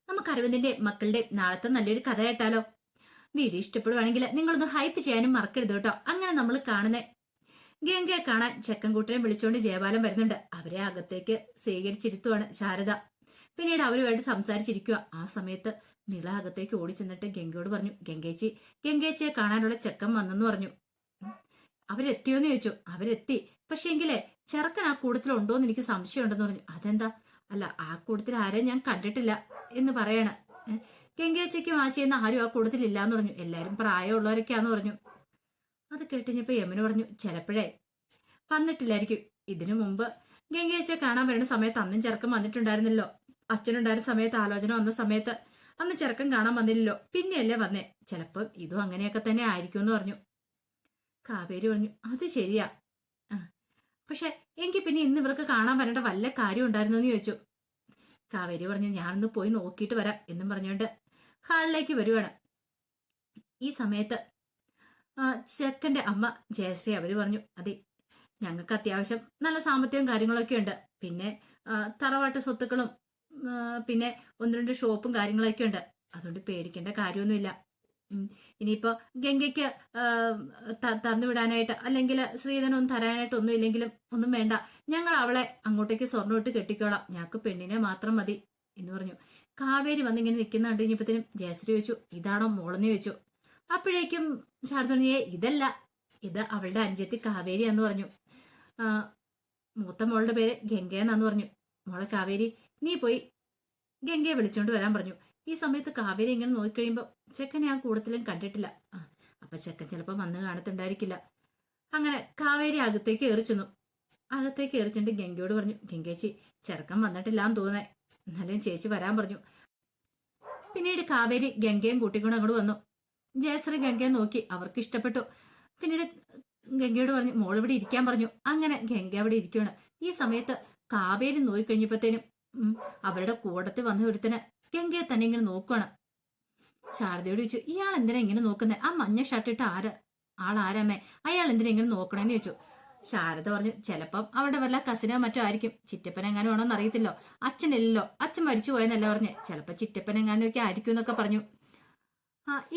നമുക്ക് അരവിന്ദിന്റെ മക്കളുടെ നാളത്തെ നല്ലൊരു കഥ കേട്ടാലോ? വീഡിയോ ഇഷ്ടപ്പെടുവാണെങ്കിൽ നിങ്ങളൊന്ന് ഹൈപ്പ് ചെയ്യാനും മറക്കരുത് കേട്ടോ. അങ്ങനെ നമ്മൾ കാണുന്നേ ഗംഗയെ കാണാൻ ചെക്കൻകൂട്ടനെ വിളിച്ചോണ്ട് ജയപാലൻ വരുന്നുണ്ട്. അവരെ അകത്തേക്ക് സ്വീകരിച്ചിരുത്തുവാണ് ശാരദ. പിന്നീട് അവരുമായിട്ട് സംസാരിച്ചിരിക്കുക. ആ സമയത്ത് നിള അകത്തേക്ക് ഓടി ചെന്നിട്ട് ഗംഗയോട് പറഞ്ഞു, ഗംഗേച്ചിയെ കാണാനുള്ള ചെക്കൻ വന്നെന്ന് പറഞ്ഞു. അവരെത്തിയോന്ന് ചോദിച്ചു. അവരെത്തി, പക്ഷേ എങ്കിലേ ചെറുക്കൻ ആ കൂട്ടത്തിലുണ്ടോന്ന് എനിക്ക് സംശയമുണ്ടെന്ന് പറഞ്ഞു. അതെന്താ? അല്ല, ആ കൂട്ടത്തിൽ ആരെയും ഞാൻ കണ്ടിട്ടില്ല എന്ന് പറയണ. ഗംഗേച്ചിക്കും ആ ചെയ്യുന്ന ആരും ആ കൂട്ടത്തിലില്ല എന്ന് പറഞ്ഞു. എല്ലാരും പ്രായമുള്ളവരൊക്കെയാന്ന് പറഞ്ഞു. അത് കേട്ടിഞ്ഞപ്പോ യമന് പറഞ്ഞു, ചിലപ്പോഴേ വന്നിട്ടില്ലായിരിക്കും. ഇതിനു മുമ്പ് ഗംഗേച്ചിയെ കാണാൻ വരുന്ന സമയത്ത് അന്നും ചെറുക്കൻ വന്നിട്ടുണ്ടായിരുന്നല്ലോ. അച്ഛനുണ്ടായിരുന്ന സമയത്ത് ആലോചന വന്ന സമയത്ത് അന്ന് ചെറുക്കൻ കാണാൻ വന്നില്ലല്ലോ, പിന്നെയല്ലേ വന്നേ. ചിലപ്പോ ഇതും അങ്ങനെയൊക്കെ തന്നെ ആയിരിക്കും എന്ന് പറഞ്ഞു. കാവേരി പറഞ്ഞു, അത് ശരിയാ. പക്ഷെ എങ്കിൽ പിന്നെ ഇന്ന് ഇവർക്ക് കാണാൻ വരേണ്ട വല്ല കാര്യം ഉണ്ടായിരുന്നു എന്ന് ചോദിച്ചു. കാവേരി പറഞ്ഞു, ഞാനൊന്ന് പോയി നോക്കിയിട്ട് വരാം എന്നും പറഞ്ഞുകൊണ്ട് ഹാളിലേക്ക് വരുവാണ്. ഈ സമയത്ത് ചെക്കന്റെ അമ്മ ജയശ്രീ അവര് പറഞ്ഞു, അതെ, ഞങ്ങൾക്ക് അത്യാവശ്യം നല്ല സാമ്പത്തികവും കാര്യങ്ങളൊക്കെ ഉണ്ട്. പിന്നെ തറവാട്ട് സ്വത്തുക്കളും പിന്നെ ഒന്ന് രണ്ട് ഷോപ്പും കാര്യങ്ങളൊക്കെ ഉണ്ട്. അതുകൊണ്ട് പേടിക്കേണ്ട കാര്യമൊന്നുമില്ല. ഇനിയിപ്പോ ഗംഗയ്ക്ക് തന്നുവിടാനായിട്ട് അല്ലെങ്കിൽ ശ്രീധനൊന്നും തരാനായിട്ട് ഒന്നും ഇല്ലെങ്കിലും ഒന്നും വേണ്ട, ഞങ്ങൾ അവളെ അങ്ങോട്ടേക്ക് സ്വർണ്ണം ഇട്ട് കെട്ടിക്കോളാം, ഞങ്ങൾക്ക് പെണ്ണിനെ മാത്രം മതി എന്ന് പറഞ്ഞു. കാവേരി വന്നിങ്ങനെ നിൽക്കുന്ന കണ്ടു കഴിഞ്ഞപ്പോഴത്തേനും ജയശ്രീ ചോദിച്ചു, ഇതാണോ മോളെന്ന് ചോദിച്ചു. അപ്പോഴേക്കും ശാരദയെ, ഇതല്ല, ഇത് അവളുടെ അനുജത്തി കാവേരിയാന്ന് പറഞ്ഞു. മൂത്ത മോളുടെ പേര് ഗംഗയെന്നാന്ന് പറഞ്ഞു. മോളെ കാവേരി, നീ പോയി ഗംഗയെ വിളിച്ചോണ്ട് വരാൻ പറഞ്ഞു. ഈ സമയത്ത് കാവേരി ഇങ്ങനെ നോക്കിക്കഴിയുമ്പോൾ ചെക്കനെ ആ കൂടത്തിലും കണ്ടിട്ടില്ല. അപ്പൊ ചെക്കൻ ചിലപ്പോൾ വന്ന് കാണത്തുണ്ടായിരിക്കില്ല. അങ്ങനെ കാവേരി അകത്തേക്ക് എറിച്ചെന്നു. അകത്തേക്ക് എറിച്ചിട്ട് ഗംഗയോട് പറഞ്ഞു, ഗംഗേച്ചി ചെറുക്കൻ വന്നിട്ടില്ലാന്ന് തോന്നേ, എന്നാലും ചേച്ചി വരാൻ പറഞ്ഞു. പിന്നീട് കാവേരി ഗംഗയും കൂട്ടിക്കൊണ്ട് അങ്ങോട്ട് വന്നു. ജയശ്രീ ഗംഗയെ നോക്കി, അവർക്ക് ഇഷ്ടപ്പെട്ടു. പിന്നീട് ഗംഗയോട് പറഞ്ഞു, മോളിവിടെ ഇരിക്കാൻ പറഞ്ഞു. അങ്ങനെ ഗംഗ അവിടെ ഇരിക്കുകയാണ്. ഈ സമയത്ത് കാവേരി നോക്കിക്കഴിഞ്ഞപ്പോഴത്തേനും അവരുടെ കൂടത്തിൽ വന്ന ഒരുത്തന് ഗംഗയെ തന്നെ ഇങ്ങനെ നോക്കുകയാണ്. ശാരദയോട് ചോദിച്ചു, ഇയാൾ എന്തിനാ ഇങ്ങനെ നോക്കുന്നത്? ആ മഞ്ഞ ഷർട്ടിട്ട് ആളാരമ്മേ, അയാൾ എന്തിനാ ഇങ്ങനെ നോക്കണേന്ന് ചോദിച്ചു. ശാരദ പറഞ്ഞു, ചിലപ്പം അവിടെ വല്ല കസിനോ മറ്റോ ആയിരിക്കും, ചിറ്റപ്പനെങ്ങാനും ആണോന്ന് അറിയത്തില്ലോ, അച്ഛനില്ലല്ലോ, അച്ഛൻ മരിച്ചു പോയെന്നല്ല പറഞ്ഞ്, ചിലപ്പോ ചിറ്റപ്പനെങ്ങാനും ഒക്കെ ആയിരിക്കും എന്നൊക്കെ പറഞ്ഞു.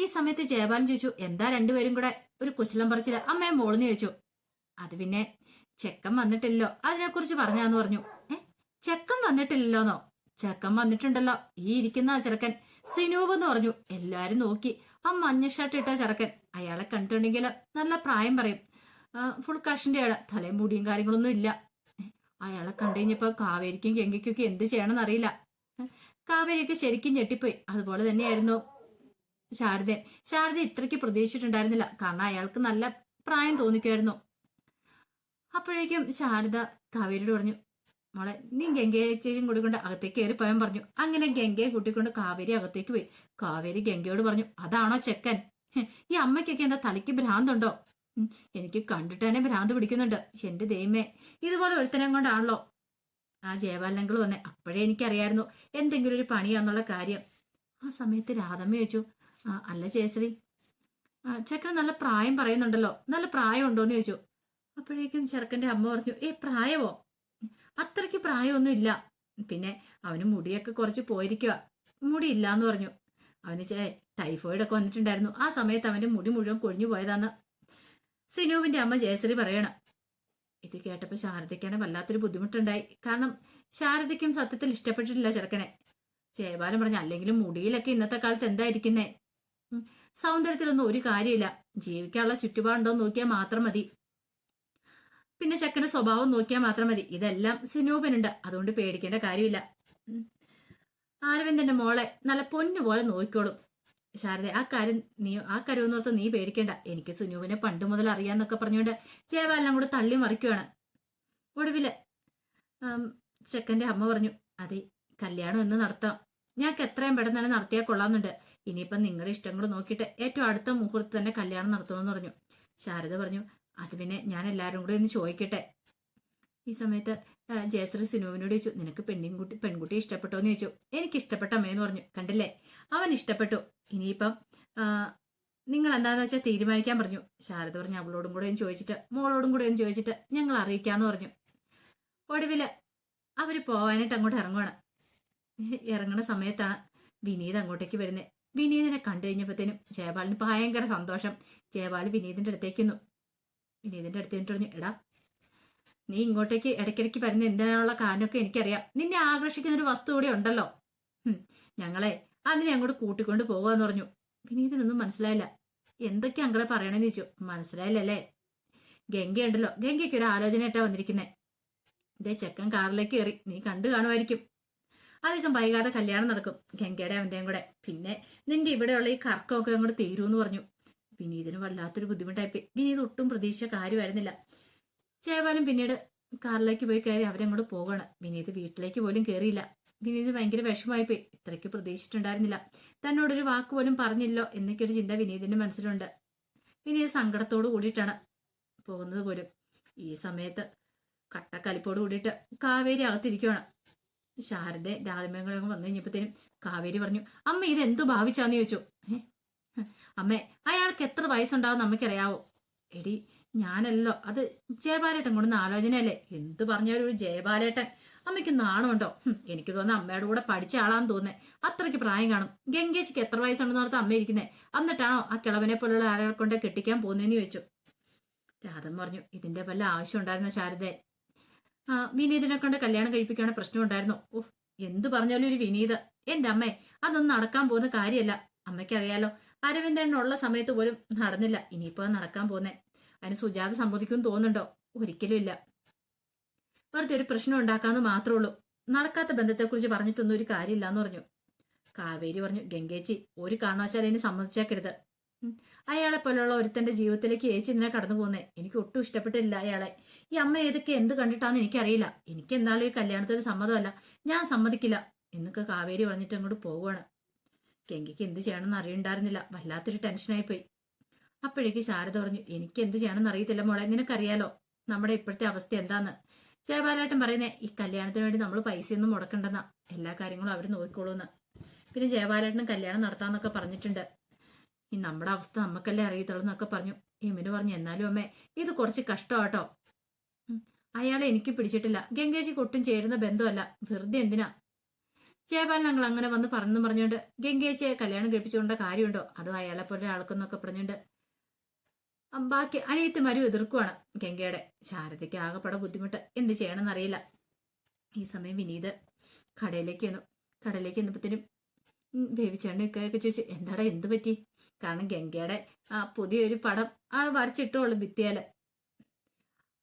ഈ സമയത്ത് ജയപാലൻ ചോദിച്ചു, എന്താ രണ്ടുപേരും കൂടെ ഒരു കുശലം പറിച്ചില്ല അമ്മയെ മോളെന്ന് ചോദിച്ചു. അത് പിന്നെ ചെക്കൻ വന്നിട്ടില്ലല്ലോ, അതിനെക്കുറിച്ച് പറഞ്ഞാന്ന് പറഞ്ഞു. ചെക്കൻ വന്നിട്ടില്ലല്ലോന്നോ? ചെക്കൻ വന്നിട്ടുണ്ടല്ലോ, ഈ ഇരിക്കുന്ന ചെറുക്കൻ സിനൂപ് എന്ന് പറഞ്ഞു. എല്ലാരും നോക്കി. ആ മഞ്ഞ ഷർട്ട് ഇട്ട ചെറുക്കൻ, അയാളെ കണ്ടിട്ടുണ്ടെങ്കിൽ നല്ല പ്രായം പറയും, ഫുൾ കഷിന്റെ ആള്, തലയും മുടിയും കാര്യങ്ങളൊന്നും ഇല്ല. അയാളെ കണ്ടു കഴിഞ്ഞപ്പോ കാവേരിക്കും ഗംഗയ്ക്കൊക്കെ എന്ത് ചെയ്യണമെന്ന് അറിയില്ല. കാവേരിയൊക്കെ ശരിക്കും ഞെട്ടിപ്പോയി. അതുപോലെ തന്നെയായിരുന്നു ശാരദ ഇത്രയ്ക്ക് പ്രതീക്ഷിച്ചിട്ടുണ്ടായിരുന്നില്ല, കാരണം അയാൾക്ക് നല്ല പ്രായം തോന്നിക്കുമായിരുന്നു. അപ്പോഴേക്കും ശാരദ കാവേരിയോട് പറഞ്ഞു, മോളെ നീ ഗംഗേച്ചേരിയും കൂടിക്കൊണ്ട് അകത്തേക്ക് കയറി പോയാൻ പറഞ്ഞു. അങ്ങനെ ഗംഗയെ കൂട്ടിക്കൊണ്ട് കാവേരി അകത്തേക്ക് പോയി. കാവേരി ഗംഗയോട് പറഞ്ഞു, അതാണോ ചെക്കൻ? ഈ അമ്മയ്ക്കൊക്കെ എന്താ തലയ്ക്ക് ഭ്രാന്തുണ്ടോ? എനിക്ക് കണ്ടിട്ട് തന്നെ ഭ്രാന്ത് പിടിക്കുന്നുണ്ട്. എന്റെ ദൈവമേ, ഇതുപോലെ ഒരുത്തനം കൊണ്ടാണല്ലോ ആ ജയപാലനങ്ങൾ വന്നേ. അപ്പോഴേ എനിക്കറിയായിരുന്നു എന്തെങ്കിലും ഒരു പണിയാന്നുള്ള കാര്യം. ആ സമയത്ത് രാധമ്മ ചോദിച്ചു, അല്ല ജയശ്രീ, ചെക്കൻ നല്ല പ്രായം പറയുന്നുണ്ടല്ലോ, നല്ല പ്രായം ഉണ്ടോന്ന് ചോദിച്ചു. അപ്പോഴേക്കും ചെറുക്കന്റെ അമ്മ പറഞ്ഞു, പ്രായമോ? അത്രയ്ക്ക് പ്രായമൊന്നും ഇല്ല. പിന്നെ അവന് മുടിയൊക്കെ കുറച്ച് പോയിരിക്കുക, മുടി ഇല്ലാന്ന് പറഞ്ഞു. അവന് ടൈഫോയിഡ് ഒക്കെ വന്നിട്ടുണ്ടായിരുന്നു. ആ സമയത്ത് അവന്റെ മുടി മുഴുവൻ കൊഴിഞ്ഞു പോയതാന്ന് സിനുവിന്റെ അമ്മ ജയശ്രീ പറയണം. ഇത് കേട്ടപ്പോ ശാരദയ്ക്കാണ് വല്ലാത്തൊരു ബുദ്ധിമുട്ടുണ്ടായി. കാരണം ശാരദയ്ക്കും സത്യത്തിൽ ഇഷ്ടപ്പെട്ടിട്ടില്ല ചെറുക്കനെ. ജയപാലൻ പറഞ്ഞു, അല്ലെങ്കിലും മുടിയിലൊക്കെ ഇന്നത്തെ കാലത്ത് എന്തായിരിക്കുന്നേ, സൗന്ദര്യത്തിലൊന്നും ഒരു കാര്യമില്ല, ജീവിക്കാനുള്ള ചുറ്റുപാടുണ്ടോന്ന് നോക്കിയാൽ മാത്രം മതി, പിന്നെ ചെക്കന്റെ സ്വഭാവം നോക്കിയാൽ മാത്രം മതി. ഇതെല്ലാം സിനൂപനുണ്ട്, അതുകൊണ്ട് പേടിക്കേണ്ട കാര്യമില്ല. അരവിന്ദന്റെ മോളെ നല്ല പൊന്നുപോലെ നോക്കിക്കോളും ശാരദ, ആ കാര്യം ഒന്നോർത്ത് നീ പേടിക്കേണ്ട, എനിക്ക് സുനൂപിനെ പണ്ട് മുതൽ അറിയാന്നൊക്കെ പറഞ്ഞുകൊണ്ട് ജയപാലനം കൂടെ തള്ളി മറിക്കുവാണ്. ഒടുവില് ചെക്കന്റെ അമ്മ പറഞ്ഞു, അതെ, കല്യാണം എന്ന് നടത്താം, ഞങ്ങൾക്ക് എത്രയും പെട്ടെന്ന് തന്നെ നടത്തിയാൽ കൊള്ളാമെന്നുണ്ട്. ഇനിയിപ്പം നിങ്ങളുടെ ഇഷ്ടം കൂടെ നോക്കിയിട്ട് ഏറ്റവും അടുത്ത മുഹൂർത്തം തന്നെ കല്യാണം നടത്തണമെന്ന് പറഞ്ഞു. ശാരദ പറഞ്ഞു, അത് പിന്നെ ഞാൻ എല്ലാവരും കൂടെ ഒന്ന് ചോദിക്കട്ടെ. ഈ സമയത്ത് ജയശ്രീ സിനുവിനോട് ചോദിച്ചു, നിനക്ക് പെൺകുട്ടി ഇഷ്ടപ്പെട്ടോന്ന് ചോദിച്ചു. എനിക്ക് ഇഷ്ടപ്പെട്ട അമ്മയെന്ന് പറഞ്ഞു. കണ്ടില്ലേ, അവൻ ഇഷ്ടപ്പെട്ടു. ഇനിയിപ്പം നിങ്ങൾ എന്താന്ന് വെച്ചാൽ തീരുമാനിക്കാൻ പറഞ്ഞു. ശാരദ പറഞ്ഞു, അവളോടും കൂടെ ഒന്ന് ചോദിച്ചിട്ട് മോളോടും കൂടെ ഒന്ന് ചോദിച്ചിട്ട് ഞങ്ങൾ അറിയിക്കാന്ന് പറഞ്ഞു. ഒടുവില് അവര് പോവാനായിട്ട് അങ്ങോട്ട് ഇറങ്ങുകയാണ്. ഇറങ്ങുന്ന സമയത്താണ് വിനീത് അങ്ങോട്ടേക്ക് വരുന്നേ. വിനീതിനെ കണ്ടു കഴിഞ്ഞപ്പോഴത്തേനും ജയപാലിന് ഭയങ്കര സന്തോഷം. ജയപാൽ വിനീതിന്റെ അടുത്തേക്കുന്നു. വിനീതിന്റെ അടുത്ത് എന്നിട്ട് പറഞ്ഞു, എടാ നീ ഇങ്ങോട്ടേക്ക് ഇടയ്ക്കിടയ്ക്ക് വരുന്ന എന്തിനുള്ള കാരണമൊക്കെ എനിക്കറിയാം. നിന്നെ ആകർഷിക്കുന്ന ഒരു വസ്തു കൂടി ഉണ്ടല്ലോ. ഞങ്ങളെ അതിനെ അങ്ങോട്ട് കൂട്ടിക്കൊണ്ട് പോകാന്ന് പറഞ്ഞു. വിനീതിനൊന്നും മനസ്സിലായില്ല. എന്തൊക്കെ അങ്ങളെ പറയണെന്ന് ചോദിച്ചു. മനസ്സിലായില്ലല്ലേ? ഗംഗയുണ്ടല്ലോ, ഗംഗയ്ക്ക് ഒരു ആലോചനയായിട്ടാ വന്നിരിക്കുന്നേ. ഇതേ ചെക്കൻ കാറിലേക്ക് കയറി, നീ കണ്ടു കാണുമായിരിക്കും. അധികം വൈകാതെ കല്യാണം നടക്കും, ഗംഗയുടെ അവന്റെയും കൂടെ. പിന്നെ നിന്റെ ഇവിടെയുള്ള ഈ കറക്കമൊക്കെ അങ്ങോട്ട് തീരൂന്ന് പറഞ്ഞു. വിനീതിന് വല്ലാത്തൊരു ബുദ്ധിമുട്ടായിപ്പോയി. വിനീത് ഒട്ടും പ്രതീക്ഷ കാര്യമായിരുന്നില്ല. ജയപാലൻ പിന്നീട് കാറിലേക്ക് പോയി കയറി അവരങ്ങോട്ട് പോകണം. വിനീത് വീട്ടിലേക്ക് പോലും കയറിയില്ല. വിനീത് ഭയങ്കര വിഷമമായിപ്പോയി. ഇത്രയ്ക്ക് പ്രതീക്ഷിച്ചിട്ടുണ്ടായിരുന്നില്ല. തന്നോടൊരു വാക്ക് പോലും പറഞ്ഞില്ലോ എന്നൊക്കെയൊരു ചിന്ത വിനീതിന്റെ മനസ്സിലുണ്ട്. വിനീത് സങ്കടത്തോട് കൂടിയിട്ടാണ് പോകുന്നത് പോലും. ഈ സമയത്ത് കട്ടക്കലിപ്പോട് കൂടിയിട്ട് കാവേരി അകത്തിരിക്കുകയാണ്. ശാരദ രാധമേങ്ങളൊക്കെ വന്നു കഴിഞ്ഞപ്പോഴത്തേനും കാവേരി പറഞ്ഞു, അമ്മ ഇതെന്തു ഭാവിച്ചാന്ന് ചോദിച്ചു. അമ്മേ, അയാൾക്ക് എത്ര വയസ്സുണ്ടാവും നമുക്കറിയാവോ? എടി ഞാനല്ലോ, അത് ജയപാലേട്ടൻ കൊണ്ടുവന്ന ആലോചനയല്ലേ. എന്ത് പറഞ്ഞാലും ഒരു ജയപാലേട്ടൻ. അമ്മയ്ക്ക് നാണമുണ്ടോ? എനിക്ക് തോന്നുന്നു അമ്മയുടെ കൂടെ പഠിച്ച ആളാന്ന് തോന്നേ. അത്രയ്ക്ക് പ്രായം കാണും. ഗംഗേച്ചിക്ക് എത്ര വയസ്സുണ്ടെന്ന് ഓർത്ത് അമ്മ ഇരിക്കുന്നേ. എന്നിട്ടാണോ ആ കിളവനെ പോലുള്ള ആളുകളെ കൊണ്ട് കെട്ടിക്കാൻ പോകുന്നതെന്ന് ചോദിച്ചു. രാധൻ പറഞ്ഞു, ഇതിന്റെ വല്ല ആവശ്യം ഉണ്ടായിരുന്ന ശാരദേ? വിനീതിനെ കൊണ്ട് കല്യാണം കഴിപ്പിക്കാണ് പ്രശ്നം ഉണ്ടായിരുന്നു. ഓഹ്, എന്തു പറഞ്ഞാലും ഒരു വിനീത്. എന്റെ അമ്മേ, അതൊന്നും നടക്കാൻ പോകുന്ന കാര്യമല്ല. അമ്മയ്ക്കറിയാലോ, അരവിന്ദനുള്ള സമയത്ത് പോലും നടന്നില്ല. ഇനിയിപ്പോ നടക്കാൻ പോന്നേ. അതിന് സുജാത സമ്മതിക്കും തോന്നുന്നുണ്ടോ? ഒരിക്കലും ഇല്ല. വെറുതെ ഒരു പ്രശ്നം ഉണ്ടാക്കാന്ന് മാത്രമേ ഉള്ളൂ. നടക്കാത്ത ബന്ധത്തെക്കുറിച്ച് പറഞ്ഞിട്ടൊന്നും ഒരു കാര്യമില്ല എന്ന് പറഞ്ഞു. കാവേരി പറഞ്ഞു, ഗംഗേച്ചി ഒരു കാരണവശാലും അതിന് സമ്മതിച്ചേക്കരുത്. അയാളെ പോലുള്ള ഒരുത്തന്റെ ജീവിതത്തിലേക്ക് ഏച്ചി ഇങ്ങനെ കടന്നു പോകുന്നേ എനിക്ക് ഒട്ടും ഇഷ്ടപ്പെട്ടില്ല അയാളെ. ഈ അമ്മ ഏതൊക്കെ എന്ത് കണ്ടിട്ടാന്ന് എനിക്കറിയില്ല. എനിക്ക് എന്തായാലും ഈ കല്യാണത്തിന് സമ്മതമല്ല, ഞാൻ സമ്മതിക്കില്ല എന്നൊക്കെ കാവേരി പറഞ്ഞിട്ട് അങ്ങോട്ട് പോവുകയാണ്. ഗംഗയ്ക്ക് എന്ത് ചെയ്യണമെന്ന് അറിയണ്ടായിരുന്നില്ല. വല്ലാത്തൊരു ടെൻഷനായിപ്പോയി. അപ്പോഴേക്ക് ശാരദ പറഞ്ഞു, എനിക്ക് എന്ത് ചെയ്യണമെന്ന് അറിയത്തില്ല മോളെ, നിനക്കറിയാലോ നമ്മുടെ ഇപ്പോഴത്തെ അവസ്ഥ എന്താന്ന്. ജയപാലേട്ടൻ പറയുന്നേ ഈ കല്യാണത്തിന് വേണ്ടി നമ്മൾ പൈസയൊന്നും മുടക്കണ്ടെന്നാ, എല്ലാ കാര്യങ്ങളും അവർ നോക്കിക്കോളൂന്ന്. പിന്നെ ജയപാലേട്ടനും കല്യാണം നടത്താന്നൊക്കെ പറഞ്ഞിട്ടുണ്ട്. ഈ നമ്മുടെ അവസ്ഥ നമുക്കല്ലേ അറിയത്തുള്ളൂ എന്നൊക്കെ പറഞ്ഞു. എമിന് പറഞ്ഞു, എന്നാലും അമ്മേ ഇത് കുറച്ച് കഷ്ടമാട്ടോ. അയാളെ എനിക്ക് പിടിച്ചിട്ടില്ല. ഗംഗേജിക്ക് ഒട്ടും ചേരുന്ന ബന്ധമല്ല. വെറുതെ എന്തിനാ? ജയപാലൻ ഞങ്ങൾ അങ്ങനെ വന്ന് പറഞ്ഞുകൊണ്ട് ഗംഗേച്ചിയെ കല്യാണം കഴിപ്പിച്ചുകൊണ്ട കാര്യമുണ്ടോ? അതും അയാളെ പോലെ ആൾക്കെന്നൊക്കെ പറഞ്ഞുകൊണ്ട് ബാക്കി അനിയത്തിമാരും എതിർക്കുവാണ് ഗംഗയുടെ. ശാരദയ്ക്ക് ആകെപ്പെടെ ബുദ്ധിമുട്ട്. എന്ത് ചെയ്യണമെന്നറിയില്ല. ഈ സമയം വിനീത് കടയിലേക്ക് വന്നപ്പോഴത്തേനും ബേബിച്ചേട്ടനൊക്കെ ചോദിച്ചു, എന്താടാ എന്ത് പറ്റി? കാരണം ഗംഗയുടെ പുതിയൊരു പടം ആൾ വരച്ചിട്ടോളൂ ഭിത്തിയാല്.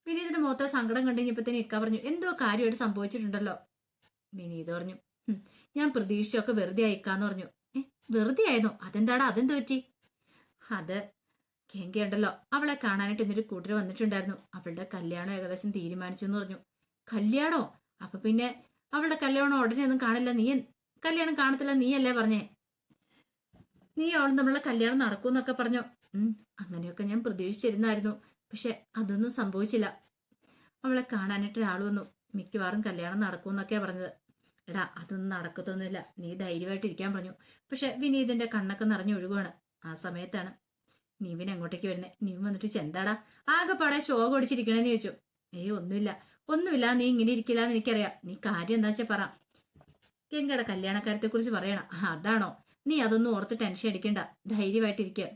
വിനീതിന്റെ മുഖത്തെ സങ്കടം കണ്ടുകഴിഞ്ഞപ്പോഴത്തേനും ഇക്ക പറഞ്ഞു, എന്തോ കാര്യമായിട്ട് സംഭവിച്ചിട്ടുണ്ടല്ലോ. വിനീത് പറഞ്ഞു, ഞാൻ പ്രതീക്ഷയൊക്കെ വെറുതെ അയക്കാന്ന് പറഞ്ഞു. വെറുതെ ആയിരുന്നു? അതെന്താടാ, അതെന്ത് പറ്റി? അത് ഗംഗയുണ്ടല്ലോ, അവളെ കാണാനായിട്ട് ഇന്നൊരു കൂട്ടർ വന്നിട്ടുണ്ടായിരുന്നു. അവളുടെ കല്യാണം ഏകദേശം തീരുമാനിച്ചു എന്ന് പറഞ്ഞു. കല്യാണോ? അപ്പൊ പിന്നെ അവളുടെ കല്യാണം ഉടനെ ഒന്നും കാണില്ല. കല്യാണം കാണത്തില്ല നീയല്ലേ പറഞ്ഞേ? നീ അവളും തമ്മിലുള്ള കല്യാണം നടക്കൂന്നൊക്കെ പറഞ്ഞു. അങ്ങനെയൊക്കെ ഞാൻ പ്രതീക്ഷിച്ചിരുന്നായിരുന്നു. പക്ഷെ അതൊന്നും സംഭവിച്ചില്ല. അവളെ കാണാനായിട്ട് ഒരാൾ വന്നു. മിക്കവാറും കല്യാണം നടക്കൂന്നൊക്കെയാ പറഞ്ഞത്. എടാ അതൊന്നും നടക്കത്തൊന്നുമില്ല, നീ ധൈര്യമായിട്ട് ഇരിക്കാൻ പറഞ്ഞു. പക്ഷെ വിനീതിന്റെ കണ്ണൊക്കെ നിറഞ്ഞൊഴുകുവാണ്. ആ സമയത്താണ് നീവിൻ അങ്ങോട്ടേക്ക് വരുന്നേ. നീവ് വന്നിട്ട് ചെന്താടാ ആകെപ്പാടെ ശോകം ഒടിച്ചിരിക്കണേന്ന് ചോദിച്ചു. ഒന്നുമില്ല, നീ ഇങ്ങനെ ഇരിക്കില്ലാന്ന് എനിക്കറിയാം. നീ കാര്യം എന്താ വെച്ചാ പറ. ഗംഗയുടെ കല്യാണക്കാര്യത്തെ കുറിച്ച് പറയണം. അതാണോ? നീ അതൊന്നും ഓർത്ത് ടെൻഷൻ അടിക്കണ്ട, ധൈര്യമായിട്ടിരിക്കുക.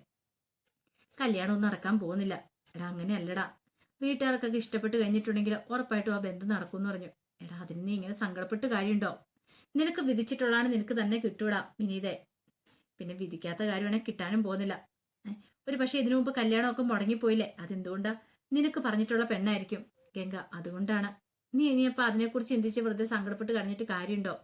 കല്യാണമൊന്നും നടക്കാൻ പോകുന്നില്ല. എടാ അങ്ങനെയല്ലടാ, വീട്ടുകാർക്കൊക്കെ ഇഷ്ടപ്പെട്ട് കഴിഞ്ഞിട്ടുണ്ടെങ്കിൽ ഉറപ്പായിട്ടും ആ ബന്ധം നടക്കുമെന്ന് പറഞ്ഞു. എടാ അതിന് നീ ഇങ്ങനെ സങ്കടപ്പെട്ട് കാര്യമുണ്ടോ? നിനക്ക് വിധിച്ചിട്ടുള്ളതാണ് നിനക്ക് തന്നെ കിട്ടൂടാ വിനീതേ. പിന്നെ വിധിക്കാത്ത കാര്യമാണെങ്കിൽ കിട്ടാനും പോകുന്നില്ല. ഒരു പക്ഷെ ഇതിനു മുമ്പ് കല്യാണമൊക്കെ മുടങ്ങിപ്പോയില്ലേ? അതെന്തുകൊണ്ടാ? നിനക്ക് പറഞ്ഞിട്ടുള്ള പെണ്ണായിരിക്കും ഗംഗ, അതുകൊണ്ടാണ്. നീ ഇനിയപ്പോ അതിനെക്കുറിച്ച് ചിന്തിച്ച് വെറുതെ സങ്കടപ്പെട്ട് കഴിഞ്ഞിട്ട് കാര്യമുണ്ടോ?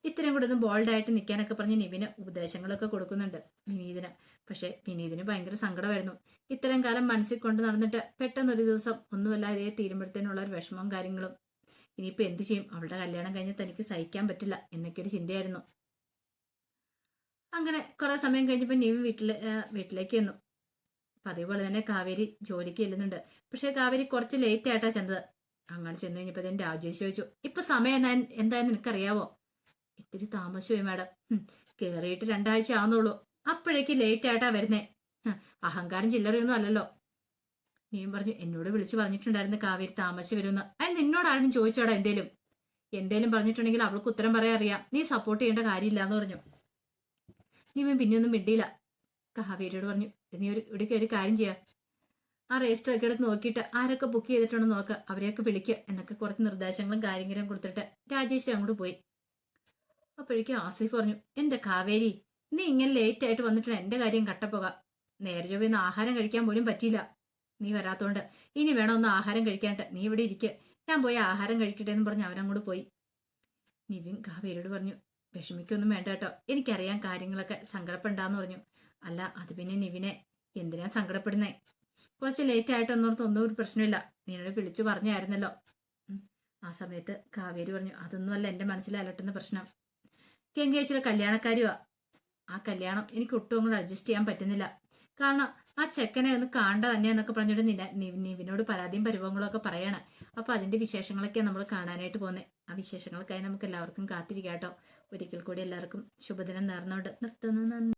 ഇത്രയും കൂടെ ഒന്നും ബോൾഡായിട്ട് നിൽക്കാനൊക്കെ പറഞ്ഞ് നിവിന് ഉപദേശങ്ങളൊക്കെ കൊടുക്കുന്നുണ്ട് വിനീതിന്. പക്ഷെ വിനീതിന് ഭയങ്കര സങ്കടമായിരുന്നു. ഇത്രയും കാലം മനസ്സിൽ കൊണ്ട് നടന്നിട്ട് പെട്ടെന്നൊരു ദിവസം ഒന്നുമല്ലാതെ തീരുമ്പോഴത്തേനുള്ള ഒരു വിഷമവും കാര്യങ്ങളും. ഇനിയിപ്പോ എന്ത് ചെയ്യും? അവളുടെ കല്യാണം കഴിഞ്ഞ് തനിക്ക് സഹിക്കാൻ പറ്റില്ല എന്നൊക്കെ ഒരു ചിന്തയായിരുന്നു. അങ്ങനെ കുറെ സമയം കഴിഞ്ഞപ്പോ നിവി വീട്ടിലേക്ക് വന്നു. പതിപോലെ തന്നെ കാവേരി ജോലിക്ക് ചെല്ലുന്നുണ്ട്. പക്ഷെ കാവേരി കുറച്ച് ലേറ്റ് ആയിട്ടാ ചെന്നത്. അങ്ങനെ ചെന്ന് കഴിഞ്ഞപ്പോ തന്നെ രാജേഷ് ചോദിച്ചു, ഇപ്പൊ സമയം എന്തായെന്ന് നിനക്കറിയാവോ? ഇത്തിരി താമസിച്ചുപോയി മാഡം. കേറിയിട്ട് 2 ആഴ്ച ആവുന്നുള്ളൂ. അപ്പോഴേക്ക് ലേറ്റ് ആയിട്ടാ വരുന്നേ. അഹങ്കാരം ചില്ലറയൊന്നും അല്ലല്ലോ. നീയും പറഞ്ഞു, എന്നോട് വിളിച്ചു പറഞ്ഞിട്ടുണ്ടായിരുന്നു കാവേരി താമസിച്ച് വരുമെന്ന്. അത് നിന്നോട് ആരും ചോദിച്ചോടാ? എന്തേലും പറഞ്ഞിട്ടുണ്ടെങ്കിൽ അവൾക്ക് ഉത്തരം പറയാൻ അറിയാം. നീ സപ്പോർട്ട് ചെയ്യേണ്ട കാര്യമില്ലാന്ന് പറഞ്ഞു. നിവിൻ പിന്നെയൊന്നും മിണ്ടിയില്ല. കാവേരിയോട് പറഞ്ഞു, നീ ഇവിടേക്ക് ഒരു കാര്യം ചെയ്യാം, ആ രജിസ്റ്റർ ഒക്കെ എടുത്ത് നോക്കിയിട്ട് ആരൊക്കെ ബുക്ക് ചെയ്തിട്ടുണ്ടോ നോക്കുക, അവരെയൊക്കെ വിളിക്കുക എന്നൊക്കെ കുറച്ച് നിർദ്ദേശങ്ങളും കാര്യങ്ങളും കൊടുത്തിട്ട് രാജേശ്വരി അങ്ങോട്ട് പോയി. അപ്പോഴേക്കും ആസിഫ് പറഞ്ഞു, എന്റെ കാവേരി, നീ ഇങ്ങനെ ലേറ്റ് ആയിട്ട് വന്നിട്ടുണ്ട് എന്റെ കാര്യം കട്ടപ്പോകാം. നേരെ ചൊവ്വന്ന് ആഹാരം കഴിക്കാൻ പോലും പറ്റിയില്ല നീ വരാത്തോണ്ട്. ഇനി വേണം ഒന്ന് ആഹാരം കഴിക്കാനായിട്ട്, നീ ഇവിടെ ഇരിക്കുക, ഞാൻ പോയി ആഹാരം കഴിക്കട്ടെ എന്ന് പറഞ്ഞ് അവരങ്ങോട്ട് പോയി. നിവിൻ കാവേരിയോട് പറഞ്ഞു, വിഷമിക്കൊന്നും വേണ്ട കേട്ടോ, എനിക്കറിയാം കാര്യങ്ങളൊക്കെ സങ്കടപ്പെടാന്ന് പറഞ്ഞു. അല്ല അത് പിന്നെ നിവിനെ എന്തിനാ സങ്കടപ്പെടുന്നേ, കുറച്ച് ലേറ്റ് ആയിട്ട് ഒന്നോർത്ത് ഒന്നും ഒരു പ്രശ്നമില്ല, നീനോട് വിളിച്ചു പറഞ്ഞായിരുന്നല്ലോ. ആ സമയത്ത് കാവേരി പറഞ്ഞു, അതൊന്നുമല്ല എന്റെ മനസ്സിൽ അലട്ടുന്ന പ്രശ്നം. ഗംഗേച്ചിയുടെ കല്യാണക്കാരിയാ. ആ കല്യാണം എനിക്ക് ഒട്ടും അങ്ങോട്ട് അഡ്ജസ്റ്റ് ചെയ്യാൻ പറ്റുന്നില്ല. കാരണം ആ ചെക്കനെ ഒന്ന് കാണണ്ട തന്നെയെന്നൊക്കെ പറഞ്ഞിട്ട് നിവിനോട് പരാതിയും പരിഭവങ്ങളും ഒക്കെ പറയാണ്. അപ്പൊ അതിന്റെ വിശേഷങ്ങളൊക്കെ നമ്മൾ കാണാനായിട്ട് പോകുന്നത്. ആ വിശേഷങ്ങൾക്കായി നമുക്ക് എല്ലാവർക്കും കാത്തിരിക്കാം കേട്ടോ. ഒരിക്കൽ കൂടി എല്ലാവർക്കും ശുഭദിനം നേർന്നുകൊണ്ട് നിർത്തുന്നു. നന്ദി.